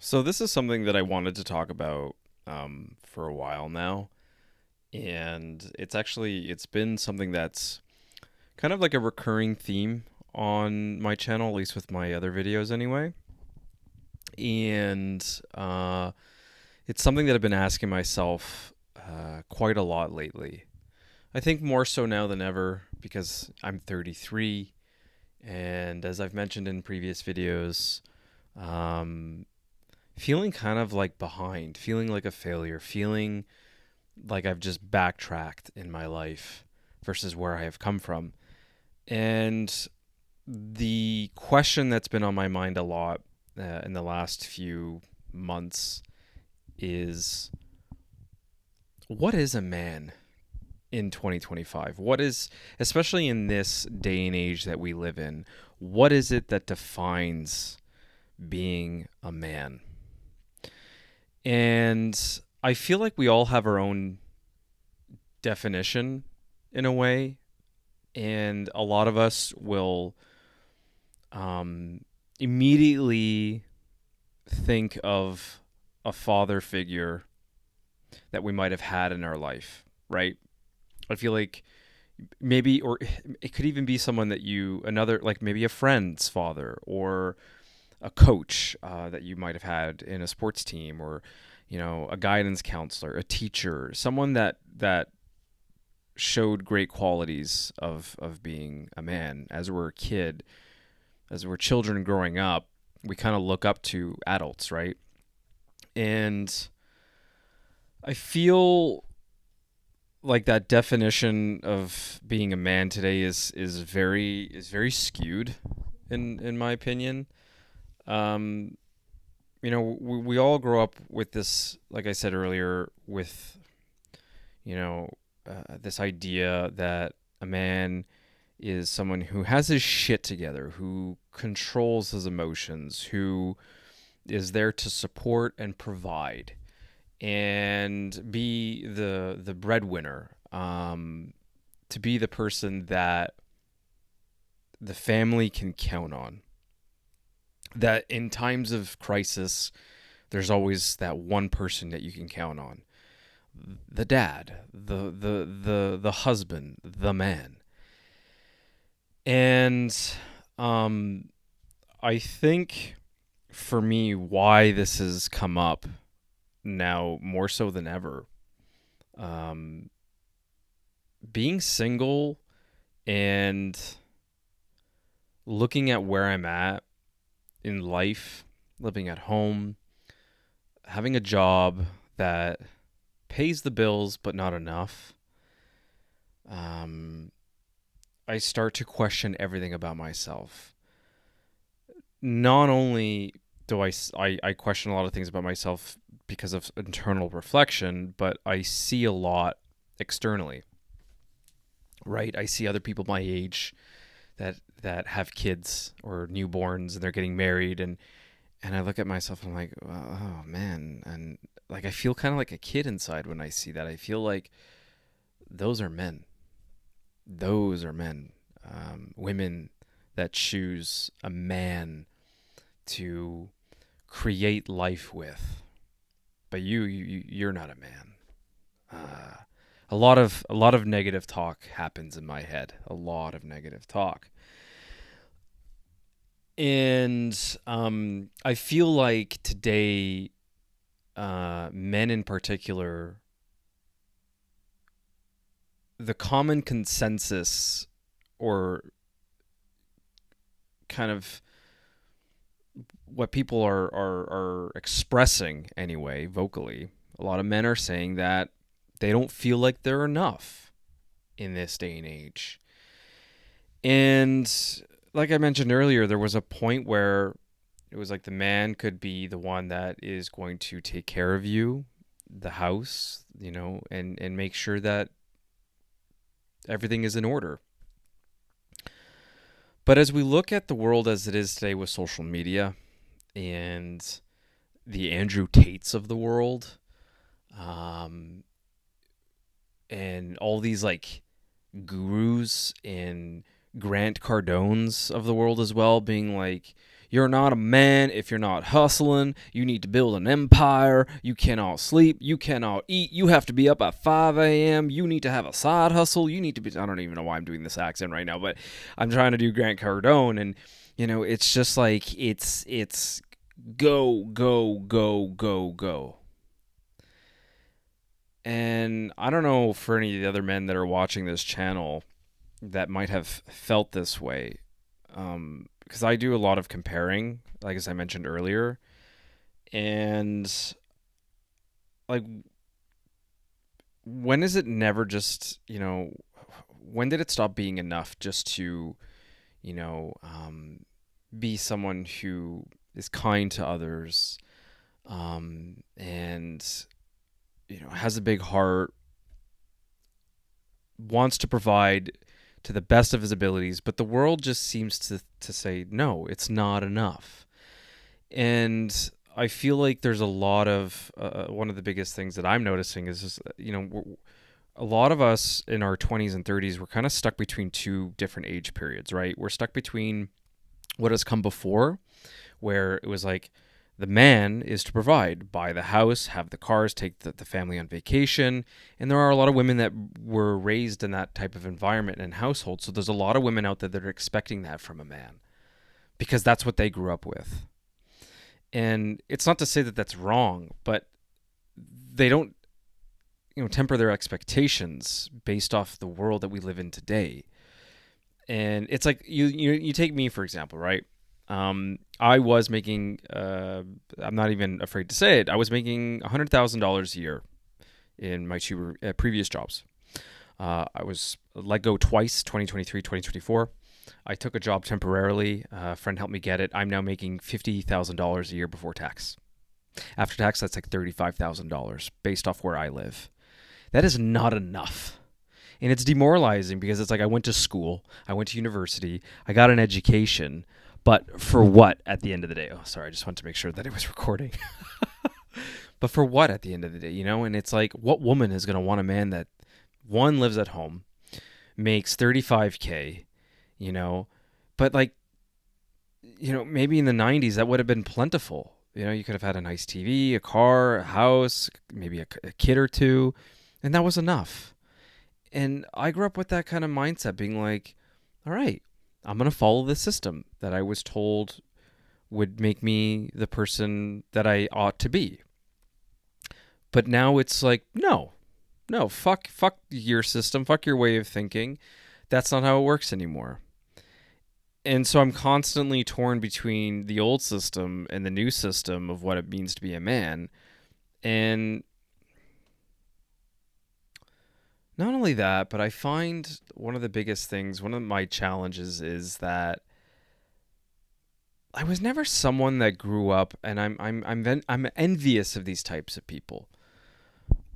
So this is something that I wanted to talk about for a while now, and it's been something that's kind of like a recurring theme on my channel, at least with my other videos anyway. And it's something that I've been asking myself quite a lot lately. I think more so now than ever because I'm 33, and as I've mentioned in previous videos, um, feeling kind of like behind, feeling like a failure, feeling like I've just backtracked in my life versus where I have come from. And the question that's been on my mind a lot in the last few months is, what is a man in 2025? What is, especially in this day and age that we live in, what is it that defines being a man? And I feel like we all have our own definition in a way, and a lot of us will um, immediately think of a father figure that we might have had in our life, right? I feel like maybe, or it could even be someone that another, like maybe a friend's father or a coach that you might have had in a sports team, or a guidance counselor, a teacher, someone that showed great qualities of being a man. As we're children growing up, we kind of look up to adults, right? And I feel like that definition of being a man today is very skewed in my opinion. Um, we all grow up with this, like I said earlier, with this idea that a man is someone who has his shit together, who controls his emotions, who is there to support and provide and be the breadwinner, to be the person that the family can count on. That in times of crisis, there's always that one person that you can count on. The dad, the husband, the man. And um I think for me why this has come up now more so than ever, um being single and looking at where I'm at in life, living at home, having a job that pays the bills but not enough. um I start to question everything about myself. Not only do I question a lot of things about myself because of internal reflection, but I see a lot externally, right? I see other people my age that have kids or newborns and they're getting married, and I look at myself and I'm like, oh man, and like I feel kind of like a kid inside when I see that. I feel like those are men. Those are men. Women that choose a man to create life with. But you're not a man. Uh, a lot of negative talk happens in my head. A lot of negative talk, and I feel like today, men in particular, the common consensus, or kind of what people are expressing anyway, vocally, a lot of men are saying that they don't feel like they're enough in this day and age. And like I mentioned earlier, there was a point where it was like the man could be the one that is going to take care of you, the house, and make sure that everything is in order. But as we look at the world as it is today with social media and the Andrew Tates of the world, um, and all these like gurus and Grant Cardones of the world as well, being like, You're not a man if you're not hustling. You need to build an empire. You cannot sleep. You cannot eat. You have to be up at 5 a.m. You need to have a side hustle. You need to be. I don't even know why I'm doing this accent right now, but I'm trying to do Grant Cardone. And, it's just like, it's go, go, go, go, go. And I don't know for any of the other men that are watching this channel that might have felt this way. Because I do a lot of comparing, like as I mentioned earlier. And like, when is it never just, when did it stop being enough just to, be someone who is kind to others, and, has a big heart, wants to provide to the best of his abilities, but the world just seems to say, no, it's not enough. And I feel like there's a lot of, one of the biggest things that I'm noticing is just, a lot of us in our 20s and 30s, we're kind of stuck between two different age periods, right? We're stuck between what has come before, where it was like, the man is to provide, buy the house, have the cars, take the family on vacation. And there are a lot of women that were raised in that type of environment and household. So there's a lot of women out there that are expecting that from a man because that's what they grew up with. And it's not to say that that's wrong, but they don't, temper their expectations based off the world that we live in today. And it's like, you take me, for example, right? I was making, I'm not even afraid to say it, I was making $100,000 a year in my two previous jobs. I was let go twice, 2023, 2024. I took a job temporarily. A friend helped me get it. I'm now making $50,000 a year before tax. After tax, that's like $35,000 based off where I live. That is not enough. And it's demoralizing because it's like, I went to school, I went to university, I got an education, but for what at the end of the day? Oh, sorry, I just wanted to make sure that it was recording. But for what at the end of the day, And it's like, what woman is going to want a man that, one, lives at home, makes $35K, but like, maybe in the 90s that would have been plentiful. You could have had a nice TV, a car, a house, maybe a kid or two, and that was enough. And I grew up with that kind of mindset, being like, all right, I'm going to follow the system that I was told would make me the person that I ought to be. But now it's like, no, fuck your system, fuck your way of thinking. That's not how it works anymore. And so I'm constantly torn between the old system and the new system of what it means to be a man. And not only that, but I find one of the biggest things, one of my challenges is that I was never someone that grew up, and I'm envious of these types of people.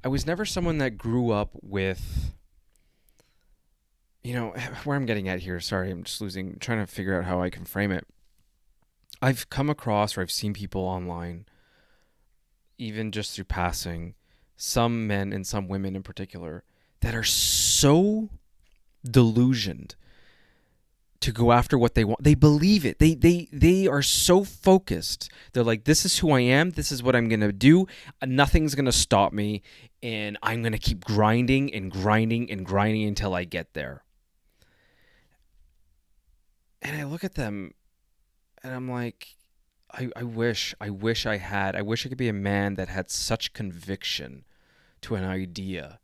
I was never someone that grew up with, where I'm getting at here. Sorry, I'm just trying to figure out how I can frame it. I've come across, or I've seen people online, even just through passing, some men and some women in particular, that are so delusioned to go after what they want. They believe it. They are so focused. They're like, this is who I am. This is what I'm going to do. Nothing's going to stop me. And I'm going to keep grinding and grinding and grinding until I get there. And I look at them and I'm like, I wish I could be a man that had such conviction to an idea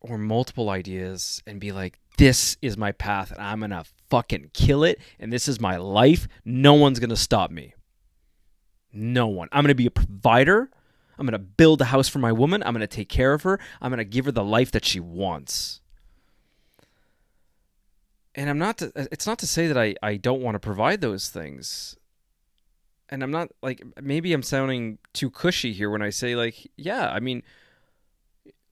or multiple ideas and be like, this is my path and I'm going to fucking kill it. And this is my life. No one's going to stop me. No one. I'm going to be a provider. I'm going to build a house for my woman. I'm going to take care of her. I'm going to give her the life that she wants. And it's not to say that I don't want to provide those things. And I'm not like, maybe I'm sounding too cushy here when I say like, yeah, I mean,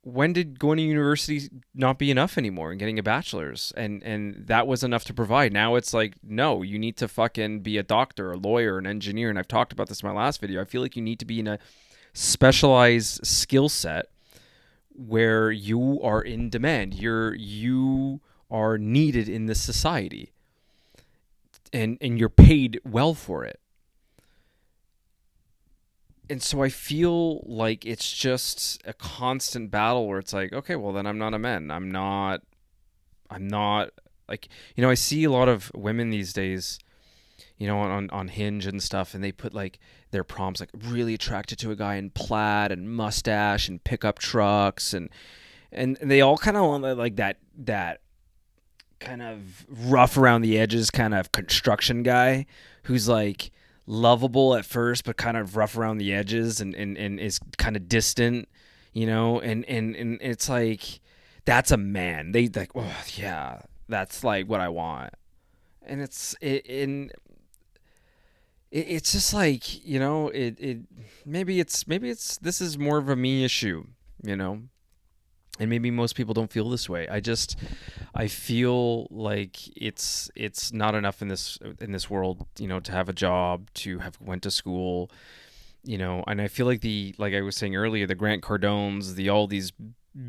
when did going to university not be enough anymore and getting a bachelor's? And that was enough to provide. Now it's like, no, you need to fucking be a doctor, a lawyer, an engineer. And I've talked about this in my last video. I feel like you need to be in a specialized skill set where you are in demand. You are needed in this society. and you're paid well for it. And so I feel like it's just a constant battle where it's like, okay, well then I'm not a man. I'm not like, I see a lot of women these days, on Hinge and stuff, and they put like their prompts like really attracted to a guy in plaid and mustache and pickup trucks, and they all kind of want like that kind of rough around the edges kind of construction guy who's like lovable at first but kind of rough around the edges and is kind of distant, and it's like that's a man. They like, oh yeah, that's like what I want. And it's just like, it maybe it's this is more of a me issue, you know and maybe most people don't feel this way. I feel like it's not enough in this world, to have a job, to have went to school, and I feel like like I was saying earlier, the Grant Cardones, all these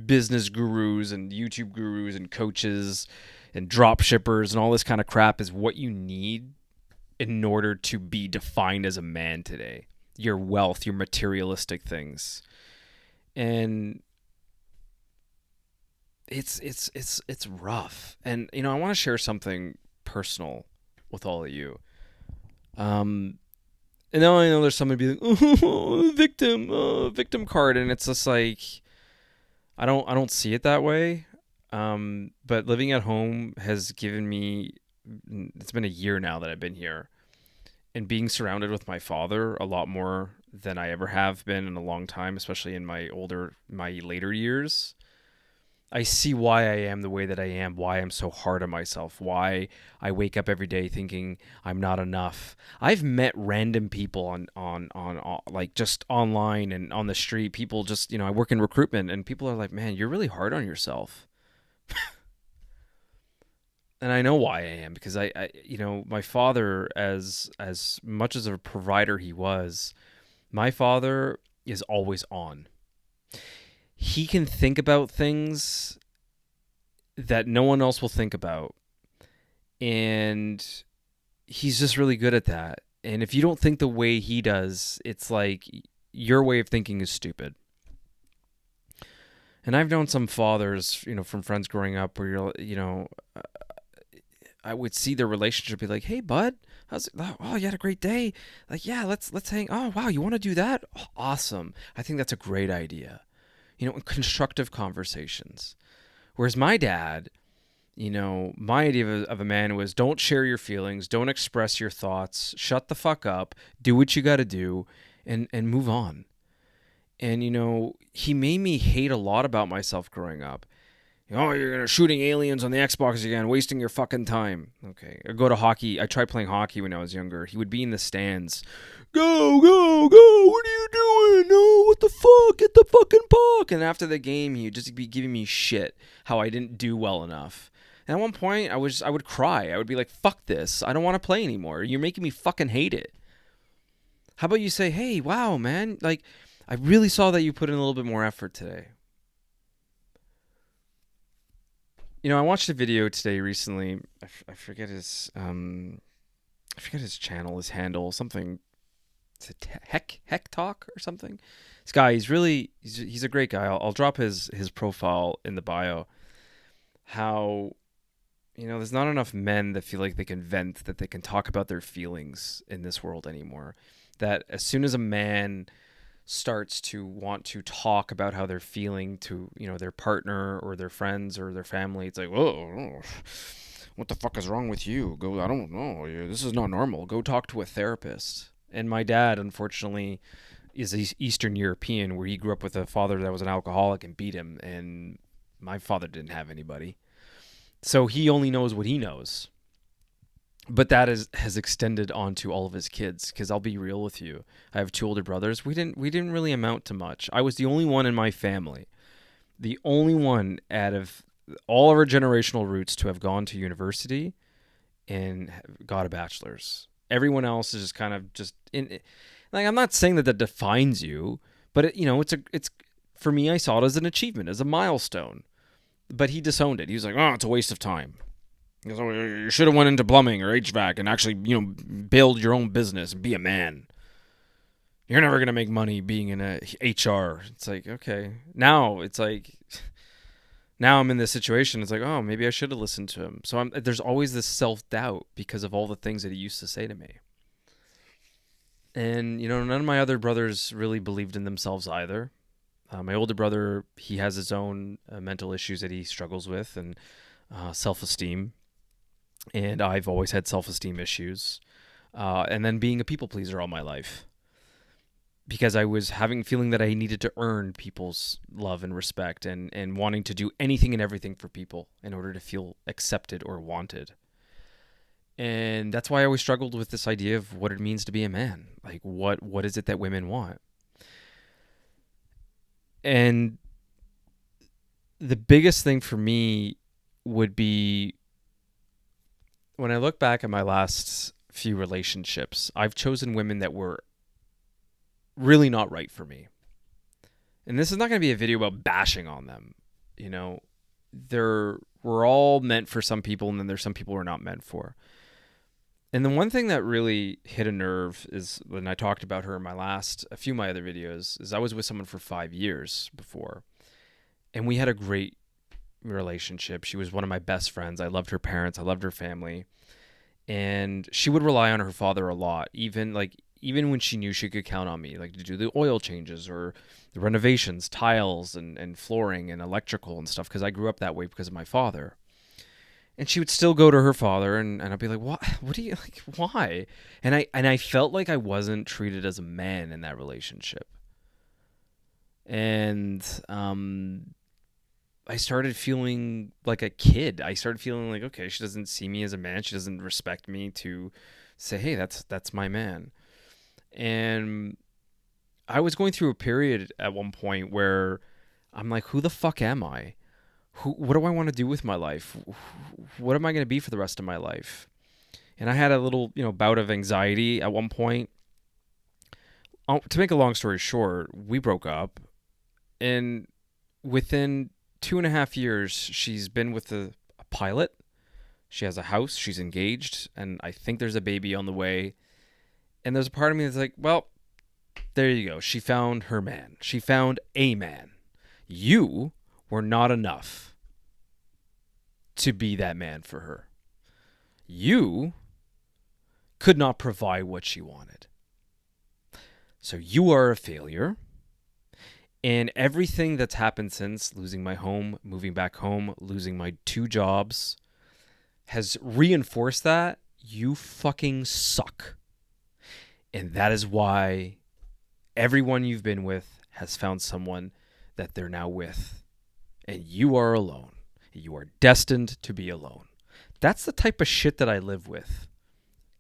business gurus and YouTube gurus and coaches and drop shippers and all this kind of crap is what you need in order to be defined as a man today. Your wealth, your materialistic things. And it's rough. And I want to share something personal with all of you. And now I know there's somebody be like, oh, victim card, and it's just like I don't see it that way. But living at home has given me. It's been a year now that I've been here, and being surrounded with my father a lot more than I ever have been in a long time, especially in my later years. I see why I am the way that I am, why I'm so hard on myself, why I wake up every day thinking I'm not enough. I've met random people on like just online and on the street. People just, I work in recruitment, and people are like, "Man, you're really hard on yourself." And I know why I am, because my father, as much as a provider he was, my father is always on. He can think about things that no one else will think about. And he's just really good at that. And if you don't think the way he does, it's like your way of thinking is stupid. And I've known some fathers, from friends growing up where I would see their relationship be like, "Hey, bud, how's it? Oh, you had a great day. Like, yeah, let's hang. Oh, wow, you want to do that? Oh, awesome. I think that's a great idea." Constructive conversations. Whereas my dad, my idea of a man was, don't share your feelings, don't express your thoughts, shut the fuck up, do what you got to do, and move on. And, he made me hate a lot about myself growing up. Oh, you're shooting aliens on the Xbox again, wasting your fucking time. Okay. Or go to hockey. I tried playing hockey when I was younger. He would be in the stands. Go, go, go. What are you doing? No, what the fuck? Get the fucking puck. And after the game, he'd just be giving me shit how I didn't do well enough. And at one point, I would cry. I would be like, fuck this. I don't want to play anymore. You're making me fucking hate it. How about you say, hey, wow, man. Like, I really saw that you put in a little bit more effort today. I watched a video today recently. I forget his channel, his handle, something. Is it Heck Talk or something? This guy, he's a great guy. I'll drop his profile in the bio. How, there's not enough men that feel like they can vent, that they can talk about their feelings in this world anymore. That as soon as a man starts to want to talk about how they're feeling to, their partner or their friends or their family, it's like, whoa, what the fuck is wrong with you? I don't know. This is not normal. Go talk to a therapist. And my dad, unfortunately, is Eastern European, where he grew up with a father that was an alcoholic and beat him. And my father didn't have anybody. So he only knows what he knows. But that has extended onto all of his kids, because I'll be real with you. I have two older brothers. We didn't really amount to much. I was the only one in my family, the only one out of all of our generational roots to have gone to university and got a bachelor's. Everyone else is just kind of just in. Like, I'm not saying that defines you, but it's for me, I saw it as an achievement, as a milestone. But he disowned it. He was like, "Oh, it's a waste of time." He goes, oh, you should have went into plumbing or HVAC and actually, build your own business and be a man. You're never going to make money being in a HR. It's like, okay. Now it's like, now I'm in this situation. It's like, oh, maybe I should have listened to him. So there's always this self-doubt because of all the things that he used to say to me. And, none of my other brothers really believed in themselves either. My older brother, he has his own mental issues that he struggles with and self-esteem. And I've always had self-esteem issues. And then being a people pleaser all my life. Because I was feeling that I needed to earn people's love and respect and wanting to do anything and everything for people in order to feel accepted or wanted. And that's why I always struggled with this idea of what it means to be a man. Like, what is it that women want? And the biggest thing for me would be when I look back at my last few relationships, I've chosen women that were really not right for me. And this is not going to be a video about bashing on them. We're all meant for some people, and then there's some people we're not meant for. And the one thing that really hit a nerve is when I talked about her in a few of my other videos, is I was with someone for 5 years before. And we had a great relationship. She was one of my best friends. I loved her parents. I loved her family. And she would rely on her father a lot, even when she knew she could count on me, like to do the oil changes or the renovations, tiles and flooring and electrical and stuff, because I grew up that way because of my father. And she would still go to her father, and I'd be like, what do you, like, why? And I felt like I wasn't treated as a man in that relationship. And I started feeling like a kid. I started feeling like, okay, she doesn't see me as a man. She doesn't respect me to say, hey, that's my man. And I was going through a period at one point where I'm like, who the fuck am I? What do I want to do with my life? What am I going to be for the rest of my life? And I had a little, bout of anxiety at one point. To make a long story short, we broke up. And within 2.5 years, she's been with a pilot. She has a house. She's engaged. And I think there's a baby on the way. And there's a part of me that's like, well, there you go. She found her man. She found a man. You were not enough to be that man for her. You could not provide what she wanted. So you are a failure. And everything that's happened since losing my home, moving back home, losing my 2 jobs has reinforced that you fucking suck. And that is why everyone you've been with has found someone that they're now with. And you are alone. You are destined to be alone. That's the type of shit that I live with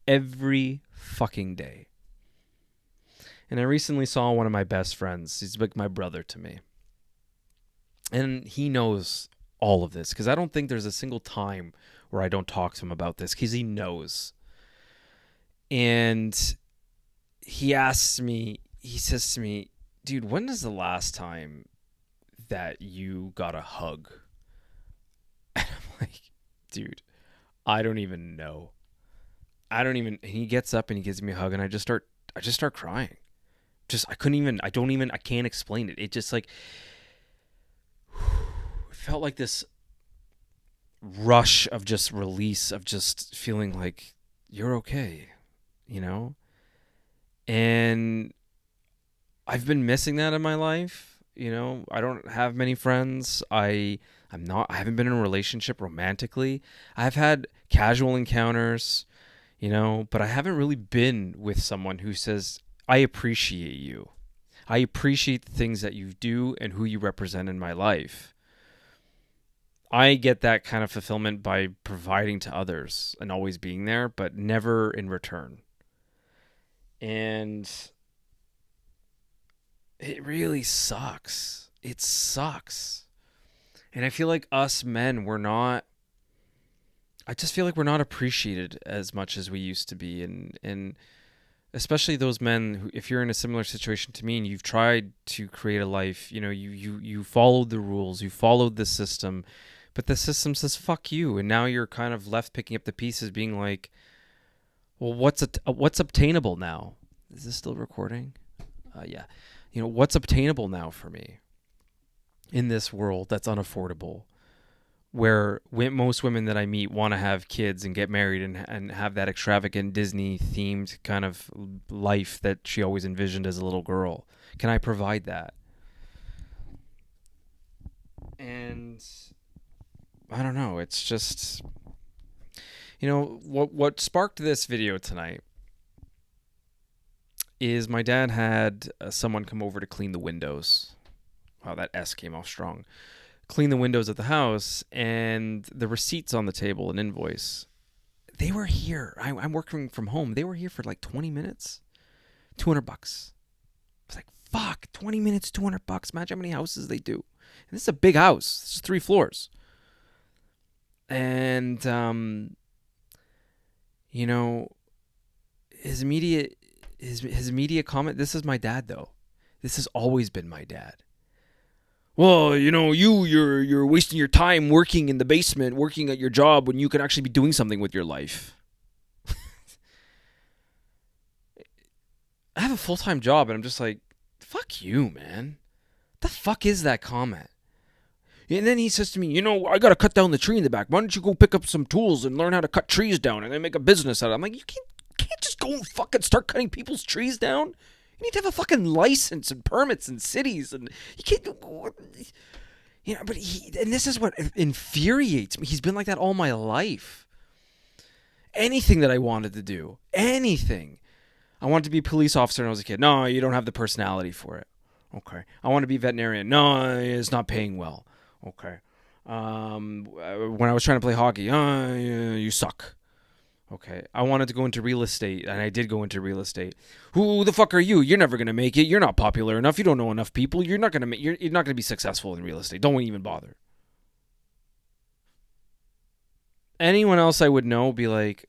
every fucking day. And I recently saw one of my best friends. He's like my brother to me. And he knows all of this because I don't think there's a single time where I don't talk to him about this because he knows. And he says to me, dude, when is the last time that you got a hug? And I'm like, dude, I don't even know. He gets up and he gives me a hug and I just start crying. I can't explain it. It just like, it felt like this rush of just release, of just feeling like you're okay, And I've been missing that in my life. I don't have many friends. I haven't been in a relationship romantically. I've had casual encounters, but I haven't really been with someone who says, I appreciate you. I appreciate the things that you do and who you represent in my life. I get that kind of fulfillment by providing to others and always being there, but never in return. And it really sucks. It sucks. And I feel like us men, I just feel like we're not appreciated as much as we used to be. And especially those men who, if you're in a similar situation to me and you've tried to create a life, you followed the rules, you followed the system, But the system says fuck you, and now you're kind of left picking up the pieces, being like, well, what's obtainable now? Is this still recording? Yeah. What's obtainable now for me in this world that's unaffordable, where most women that I meet want to have kids and get married and have that extravagant Disney themed kind of life that she always envisioned as a little girl. Can I provide that? And I don't know. It's just, what sparked this video tonight is my dad had someone come over to clean the windows. Wow, that S came off strong. Clean the windows at the house, and the receipts on the table, an invoice. They were here. I'm working from home. They were here for like 20 minutes. $200. I was like, fuck, 20 minutes, $200. Imagine how many houses they do. And this is a big house. This is 3 floors. And, his immediate comment, this is my dad, though. This has always been my dad. Well, you're wasting your time working in the basement, working at your job when you could actually be doing something with your life. I have a full-time job, and I'm just like, fuck you, man. The fuck is that comment? And then he says to me, I got to cut down the tree in the back. Why don't you go pick up some tools and learn how to cut trees down and then make a business out of it? I'm like, you can't just go and fucking start cutting people's trees down. You need to have a fucking license and permits in cities, and you can't. But and this is what infuriates me. He's been like that all my life. Anything that I wanted to do, anything. I wanted to be a police officer when I was a kid. No, you don't have the personality for it. Okay. I want to be a veterinarian. No, it's not paying well. Okay. When I was trying to play hockey, you suck. Okay. I wanted to go into real estate, and I did go into real estate. Who the fuck are you? You're never gonna make it. You're not popular enough. You don't know enough people. You're not gonna be successful in real estate. Don't even bother. Anyone else I would know be like,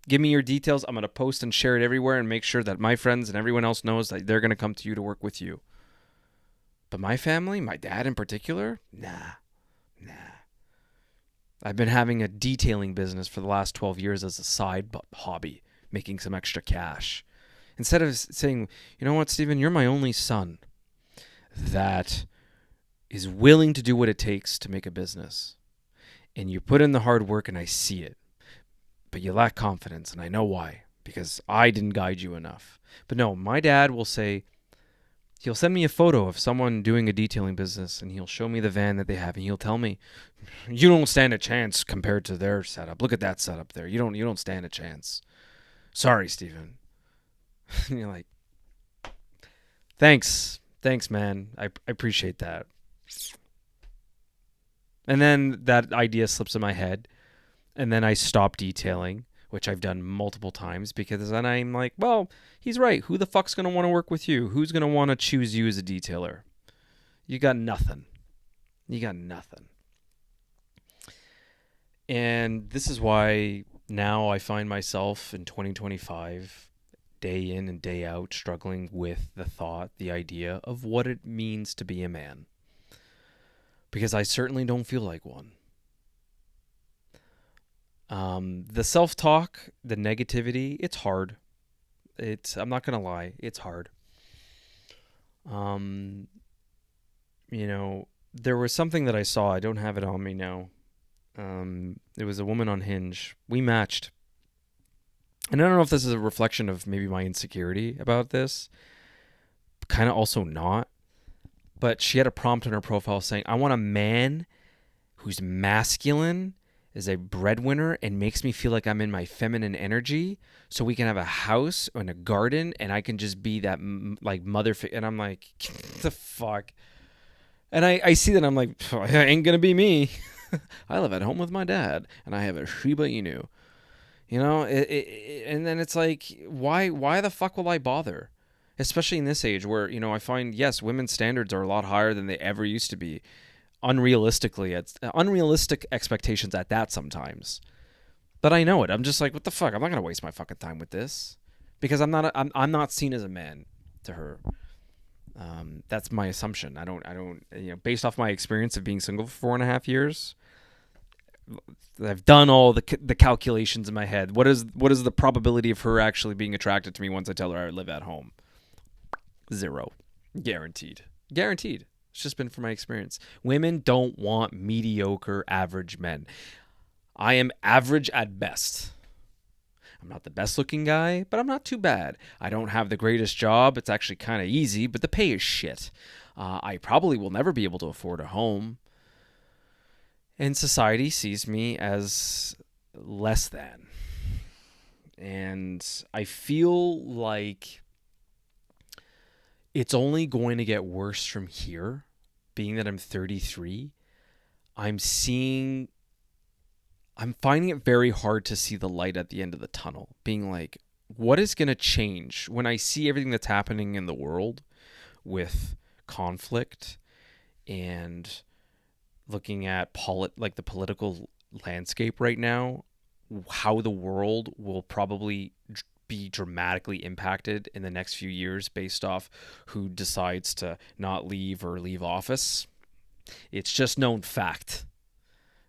give me your details. I'm gonna post and share it everywhere and make sure that my friends and everyone else knows that they're gonna come to you to work with you. But my family, my dad in particular, nah. I've been having a detailing business for the last 12 years as a side hobby, making some extra cash. Instead of saying, you know what, Stephen, you're my only son that is willing to do what it takes to make a business. And you put in the hard work and I see it. But you lack confidence, and I know why. Because I didn't guide you enough. But no, my dad will say, he'll send me a photo of someone doing a detailing business, and he'll show me the van that they have, and he'll tell me, you don't stand a chance compared to their setup. Look at that setup there. You don't stand a chance. Sorry, Stephen. And you're like, thanks, man. I appreciate that. And then that idea slips in my head, and then I stop detailing, which I've done multiple times, because then I'm like, well, he's right. Who the fuck's going to want to work with you? Who's going to want to choose you as a detailer? You got nothing. And this is why now I find myself in 2025, day in and day out, struggling with the thought, the idea of what it means to be a man. Because I certainly don't feel like one. The self-talk, the negativity, it's hard. I'm not going to lie, it's hard. There was something that I saw, I don't have it on me now. It was a woman on Hinge. We matched. And I don't know if this is a reflection of maybe my insecurity about this. Kind of also not. But she had a prompt on her profile saying, I want a man who's masculine, is a breadwinner, and makes me feel like I'm in my feminine energy, so we can have a house and a garden, and I can just be that like mother. And I'm like, the fuck? And I see that, and I'm like, it ain't gonna be me. I live at home with my dad, and I have a Shiba Inu. And then it's like, why the fuck will I bother? Especially in this age where, I find, yes, women's standards are a lot higher than they ever used to be. Unrealistic expectations at that sometimes. But I know it. I'm just like, what the fuck? I'm not going to waste my fucking time with this. Because I'm not seen as a man to her. That's my assumption. I don't, based off my experience of being single for 4.5 years, I've done all the calculations in my head. What is the probability of her actually being attracted to me once I tell her I live at home? 0. Guaranteed. Guaranteed. It's just been from my experience. Women don't want mediocre, average men. I am average at best. I'm not the best looking guy, but I'm not too bad. I don't have the greatest job. It's actually kind of easy, but the pay is shit. I probably will never be able to afford a home. And society sees me as less than. And I feel like it's only going to get worse from here, being that I'm 33. I'm finding it very hard to see the light at the end of the tunnel, being like, what is going to change when I see everything that's happening in the world with conflict and looking at the political landscape right now, how the world will probably be dramatically impacted in the next few years based off who decides to not leave or leave office. It's just known fact.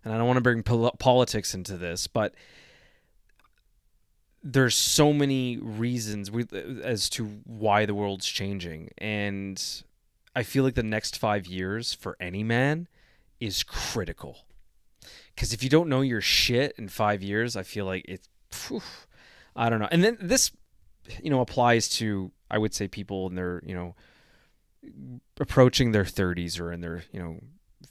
And I don't want to bring politics into this, but there's so many reasons as to why the world's changing. And I feel like the next 5 years for any man is critical. Because if you don't know your shit in 5 years, I feel like it's, I don't know. And then this, applies to, I would say, people in their, approaching their 30s or in their,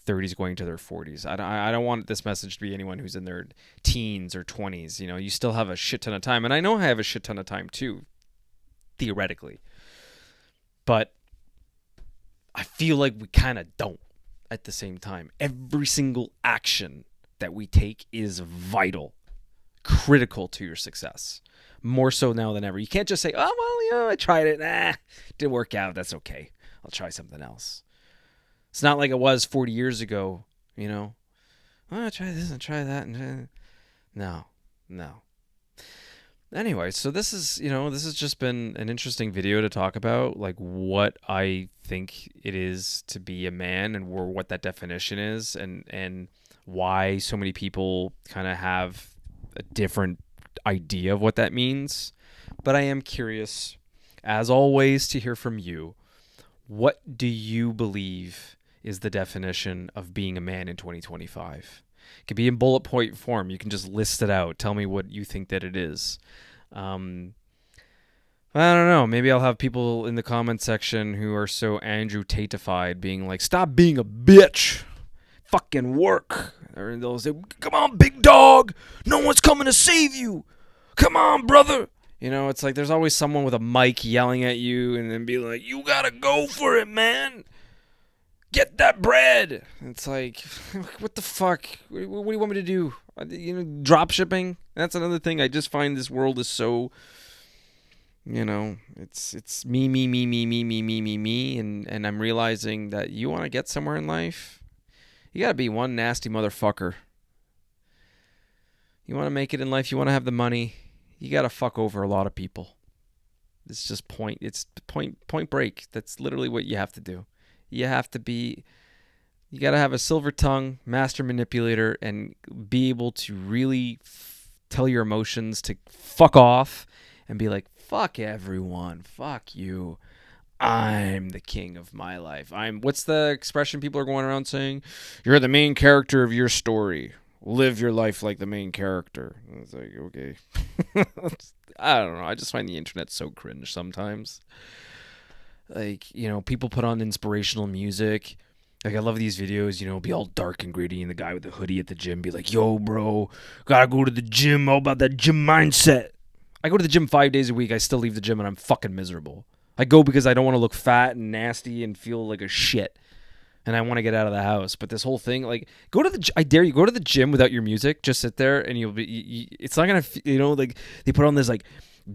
30s going to their 40s. I don't want this message to be anyone who's in their teens or 20s. You still have a shit ton of time. And I know I have a shit ton of time too, theoretically. But I feel like we kind of don't at the same time. Every single action that we take is vital, critical to your success. More so now than ever. You can't just say, oh, well, I tried it. Didn't work out. That's okay. I'll try something else. It's not like it was 40 years ago, I'll try this and try that. No. Anyway, so this has just been an interesting video to talk about, like what I think it is to be a man and what that definition is and why so many people kind of have a different idea of what that means. But I am curious, as always, to hear from you. What do you believe is the definition of being a man in 2025? It could be in bullet point form. You can just list it out. Tell me what you think that it is. I don't know. Maybe I'll have people in the comment section who are so Andrew Tate-ified being like, stop being a bitch. Fucking work. Or they'll say, come on, big dog. No one's coming to save you. Come on, brother. It's like there's always someone with a mic yelling at you and then be like, you gotta go for it, man. Get that bread. It's like, what the fuck? What do you want me to do? Drop shipping? That's another thing. I just find this world is so, it's me, and I'm realizing that you want to get somewhere in life, you gotta be one nasty motherfucker. You want to make it in life, you want to have the money, you gotta fuck over a lot of people. It's just point break. That's literally what you have to do. You got to have a silver tongue, master manipulator, and be able to really tell your emotions to fuck off and be like, fuck everyone, fuck you. I'm the king of my life. What's the expression people are going around saying? You're the main character of your story. Live your life like the main character. It's like, okay. I don't know. I just find the internet so cringe sometimes. Like, people put on inspirational music. Like, I love these videos, be all dark and gritty, and the guy with the hoodie at the gym be like, yo, bro, gotta go to the gym. All about that gym mindset. I go to the gym 5 days a week. I still leave the gym, and I'm fucking miserable. I go because I don't want to look fat and nasty and feel like a shit. And I want to get out of the house. But this whole thing, like, I dare you, go to the gym without your music. Just sit there, and you'll be, it's not going to, like, they put on this, like,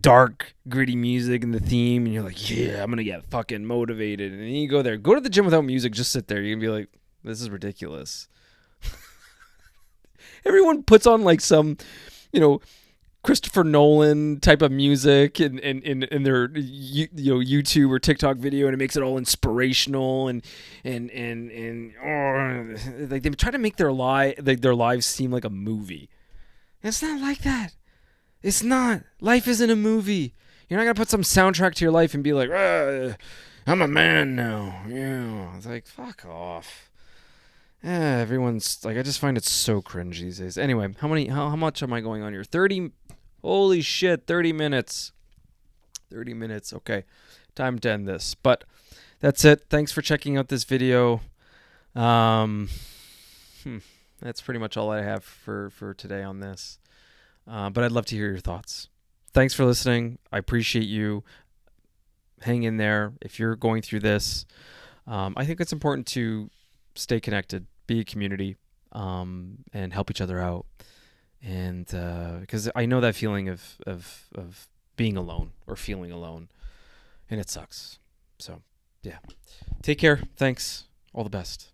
dark, gritty music and the theme, and you're like, yeah, I'm gonna get fucking motivated. And then you go there, go to the gym without music, just sit there. You're gonna be like, this is ridiculous. Everyone puts on like some, Christopher Nolan type of music in their YouTube or TikTok video, and it makes it all inspirational and like they try to make their lives seem like a movie. It's not like that. It's not. Life isn't a movie. You're not gonna put some soundtrack to your life and be like, I'm a man now. Yeah, it's like fuck off. Everyone's like, I just find it so cringe these days. Anyway, how much am I going on here? 30. Holy shit, 30 minutes. 30 minutes. Okay, time to end this. But that's it. Thanks for checking out this video. That's pretty much all I have for today on this. But I'd love to hear your thoughts. Thanks for listening. I appreciate you. Hang in there if you're going through this. I think it's important to stay connected, be a community, and help each other out. And because I know that feeling of being alone or feeling alone, and it sucks. So yeah, take care. Thanks. All the best.